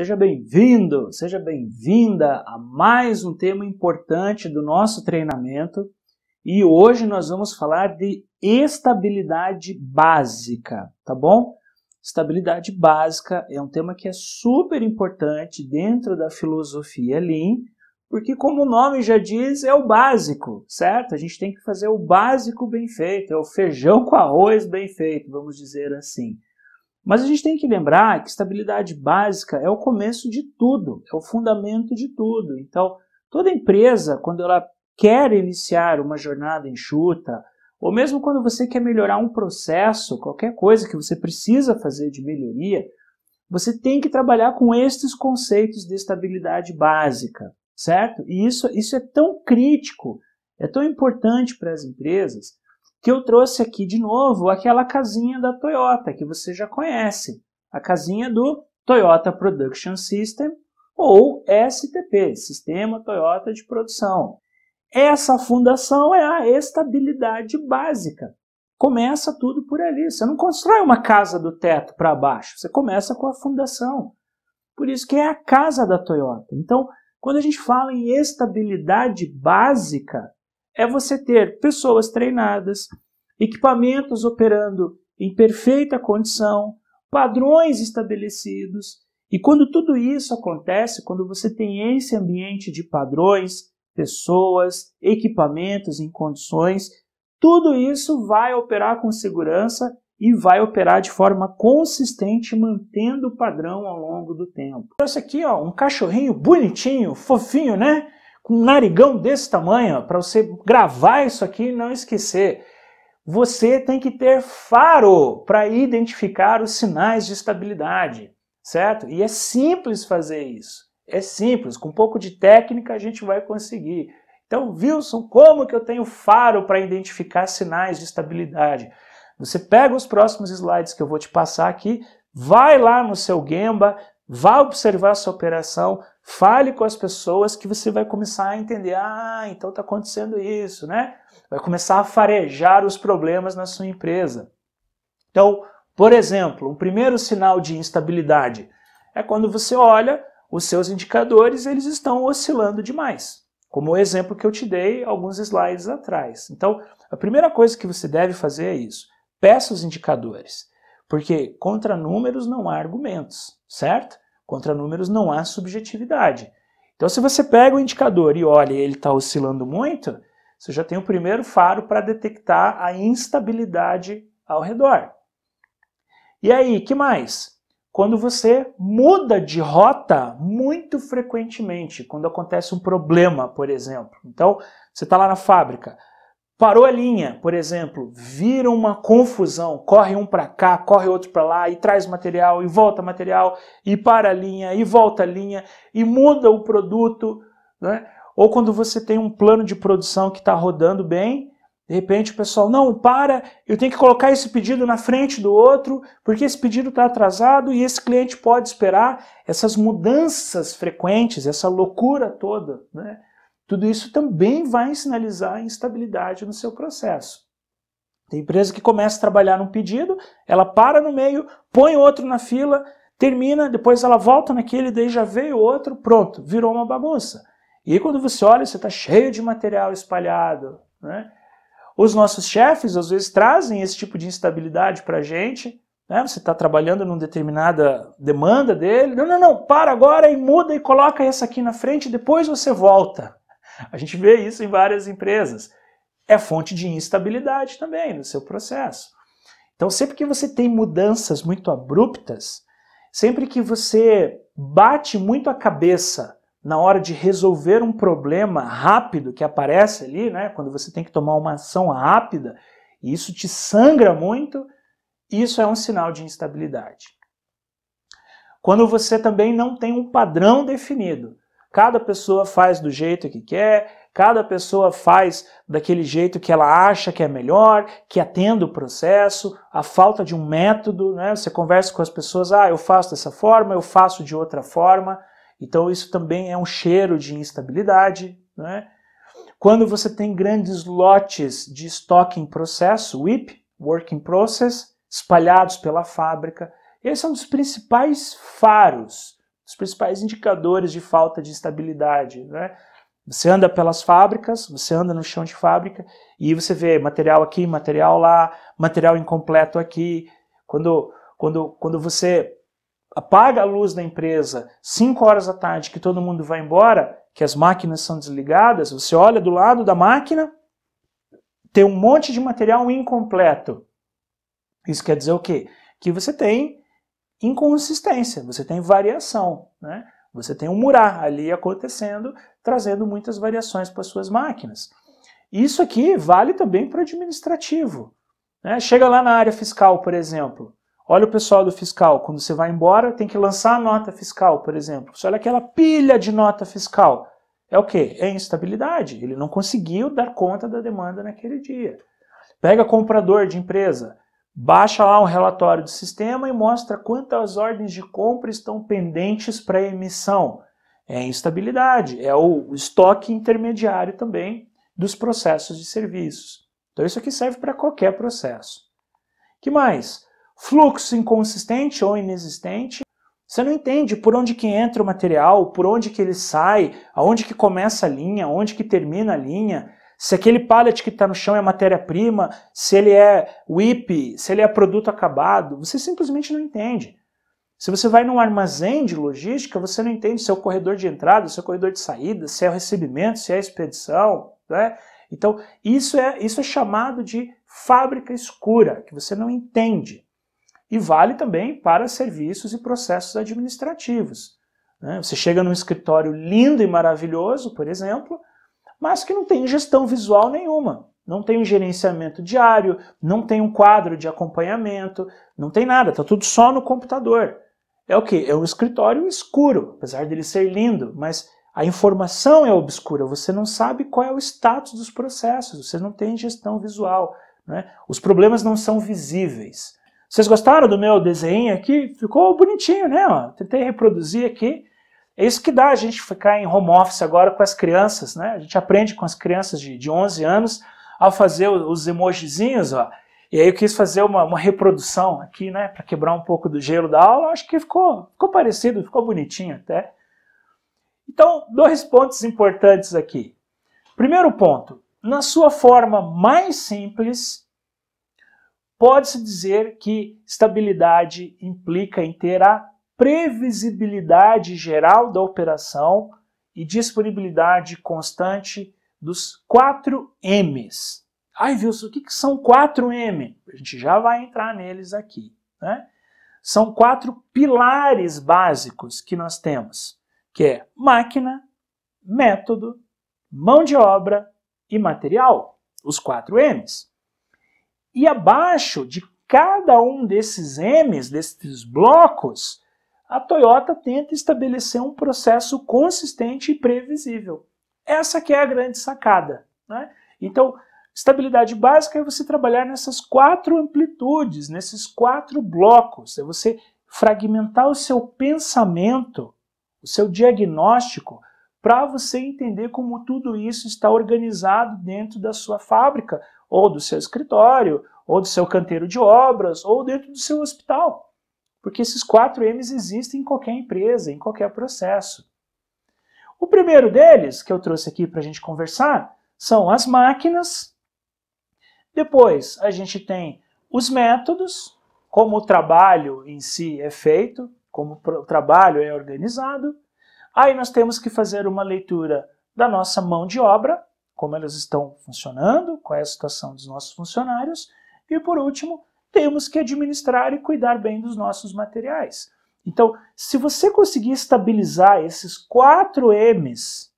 Seja bem-vindo, seja bem-vinda a mais um tema importante do nosso treinamento e hoje nós vamos falar de estabilidade básica, tá bom? Estabilidade básica é um tema que é super importante dentro da filosofia Lean, porque como o nome já diz, é o básico, certo? A gente tem que fazer o básico bem feito, é o feijão com arroz bem feito, vamos dizer assim. Mas a gente tem que lembrar que estabilidade básica é o começo de tudo, é o fundamento de tudo. Então, toda empresa, quando ela quer iniciar uma jornada enxuta, ou mesmo quando você quer melhorar um processo, qualquer coisa que você precisa fazer de melhoria, você tem que trabalhar com estes conceitos de estabilidade básica, certo? E isso é tão crítico, é tão importante para as empresas, que eu trouxe aqui de novo aquela casinha da Toyota, que você já conhece, a casinha do Toyota Production System, ou STP, Sistema Toyota de Produção. Essa fundação é a estabilidade básica. Começa tudo por ali. Você não constrói uma casa do teto para baixo, você começa com a fundação. Por isso que é a casa da Toyota. Então, quando a gente fala em estabilidade básica, é você ter pessoas treinadas, equipamentos operando em perfeita condição, padrões estabelecidos. E quando tudo isso acontece, quando você tem esse ambiente de padrões, pessoas, equipamentos em condições, tudo isso vai operar com segurança e vai operar de forma consistente, mantendo o padrão ao longo do tempo. Esse aqui, ó, um cachorrinho bonitinho, fofinho, né? Com um narigão desse tamanho, para você gravar isso aqui e não esquecer. Você tem que ter faro para identificar os sinais de estabilidade, certo? E é simples fazer isso. É simples, com um pouco de técnica a gente vai conseguir. Então, Wilson, como que eu tenho faro para identificar sinais de estabilidade? Você pega os próximos slides que eu vou te passar aqui, vai lá no seu Gemba, vá observar a sua operação, fale com as pessoas que você vai começar a entender, então está acontecendo isso, né? Vai começar a farejar os problemas na sua empresa. Então, por exemplo, um primeiro sinal de instabilidade é quando você olha os seus indicadores, eles estão oscilando demais. Como o exemplo que eu te dei alguns slides atrás. Então, a primeira coisa que você deve fazer é isso. Peça os indicadores. Porque contra números não há argumentos, certo? Contra números não há subjetividade. Então, se você pega o indicador e olha e ele está oscilando muito, você já tem o primeiro faro para detectar a instabilidade ao redor. E aí, que mais? Quando você muda de rota muito frequentemente, quando acontece um problema, por exemplo. Então, você está lá na fábrica, parou a linha, por exemplo, vira uma confusão, corre um para cá, corre outro para lá, e traz material, e volta material, e para a linha, e volta a linha, e muda o produto, né? Ou quando você tem um plano de produção que está rodando bem, de repente o pessoal, não, para, eu tenho que colocar esse pedido na frente do outro, porque esse pedido está atrasado e esse cliente pode esperar. Essas mudanças frequentes, essa loucura toda, né? Tudo isso também vai sinalizar instabilidade no seu processo. Tem empresa que começa a trabalhar num pedido, ela para no meio, põe outro na fila, termina, depois ela volta naquele, daí já veio outro, pronto, virou uma bagunça. E aí quando você olha, você está cheio de material espalhado, né? Os nossos chefes, às vezes, trazem esse tipo de instabilidade para a gente, né? Você está trabalhando numa determinada demanda dele, não, para agora e muda e coloca essa aqui na frente, depois você volta. A gente vê isso em várias empresas. É fonte de instabilidade também no seu processo. Então, sempre que você tem mudanças muito abruptas, sempre que você bate muito a cabeça na hora de resolver um problema rápido que aparece ali, né, quando você tem que tomar uma ação rápida, e isso te sangra muito, isso é um sinal de instabilidade. Quando você também não tem um padrão definido, cada pessoa faz do jeito que quer, cada pessoa faz daquele jeito que ela acha que é melhor, que atenda o processo, a falta de um método, né? Você conversa com as pessoas, eu faço dessa forma, eu faço de outra forma. Então isso também é um cheiro de instabilidade, né? Quando você tem grandes lotes de estoque em processo, WIP, Work in Process, espalhados pela fábrica, esse é um dos principais faros os principais indicadores de falta de estabilidade, né? Você anda pelas fábricas, você anda no chão de fábrica e você vê material aqui, material lá, material incompleto aqui. Quando você apaga a luz da empresa 5 horas da tarde, que todo mundo vai embora, que as máquinas são desligadas, você olha do lado da máquina, tem um monte de material incompleto. Isso quer dizer o quê? Que você tem inconsistência, você tem variação, né? Você tem um murar ali acontecendo, trazendo muitas variações para as suas máquinas. Isso aqui vale também para o administrativo, né? Chega lá na área fiscal, por exemplo. Olha o pessoal do fiscal, quando você vai embora, tem que lançar a nota fiscal, por exemplo. Você olha aquela pilha de nota fiscal. É o quê? É instabilidade. Ele não conseguiu dar conta da demanda naquele dia. Pega comprador de empresa, baixa lá um relatório do sistema e mostra quantas ordens de compra estão pendentes para emissão. É instabilidade, é o estoque intermediário também dos processos de serviços. Então isso aqui serve para qualquer processo. Que mais? Fluxo inconsistente ou inexistente. Você não entende por onde que entra o material, por onde que ele sai, aonde que começa a linha, aonde que termina a linha, se aquele pallet que está no chão é matéria-prima, se ele é WIP, se ele é produto acabado, você simplesmente não entende. Se você vai num armazém de logística, você não entende se é o corredor de entrada, se é o corredor de saída, se é o recebimento, se é a expedição, né? Então, isso é chamado de fábrica escura, que você não entende. E vale também para serviços e processos administrativos, né? Você chega num escritório lindo e maravilhoso, por exemplo, mas que não tem gestão visual nenhuma. Não tem um gerenciamento diário, não tem um quadro de acompanhamento, não tem nada, está tudo só no computador. É o quê? É um escritório escuro, apesar dele ser lindo, mas a informação é obscura, você não sabe qual é o status dos processos, você não tem gestão visual, né? Os problemas não são visíveis. Vocês gostaram do meu desenho aqui? Ficou bonitinho, né? Ó, tentei reproduzir aqui. É isso que dá a gente ficar em home office agora com as crianças, né? A gente aprende com as crianças de 11 anos a fazer os emojizinhos, ó. E aí eu quis fazer uma reprodução aqui, né? Para quebrar um pouco do gelo da aula. Acho que ficou parecido, ficou bonitinho até. Então, 2 pontos importantes aqui. Primeiro ponto, na sua forma mais simples, pode-se dizer que estabilidade implica em ter a previsibilidade geral da operação e disponibilidade constante dos 4 M's. Ai, Wilson, o que são 4 M? A gente já vai entrar neles aqui, né? São 4 pilares básicos que nós temos, que é máquina, método, mão de obra e material, os 4 M's. E abaixo de cada um desses M's, desses blocos, a Toyota tenta estabelecer um processo consistente e previsível. Essa que é a grande sacada, né? Então, estabilidade básica é você trabalhar nessas 4 amplitudes, nesses 4 blocos. É você fragmentar o seu pensamento, o seu diagnóstico, para você entender como tudo isso está organizado dentro da sua fábrica, ou do seu escritório, ou do seu canteiro de obras, ou dentro do seu hospital. Porque esses 4 M's existem em qualquer empresa, em qualquer processo. O primeiro deles, que eu trouxe aqui para a gente conversar, são as máquinas. Depois, a gente tem os métodos, como o trabalho em si é feito, como o trabalho é organizado. Aí nós temos que fazer uma leitura da nossa mão de obra, como elas estão funcionando, qual é a situação dos nossos funcionários. E por último, temos que administrar e cuidar bem dos nossos materiais. Então, se você conseguir estabilizar esses 4 M's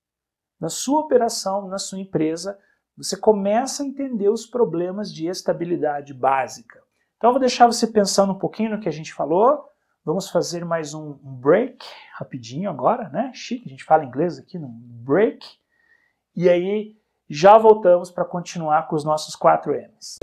na sua operação, na sua empresa, você começa a entender os problemas de estabilidade básica. Então, eu vou deixar você pensando um pouquinho no que a gente falou. Vamos fazer mais um break, rapidinho agora, né? Chique, a gente fala inglês aqui, no break. E aí, já voltamos para continuar com os nossos 4 M's.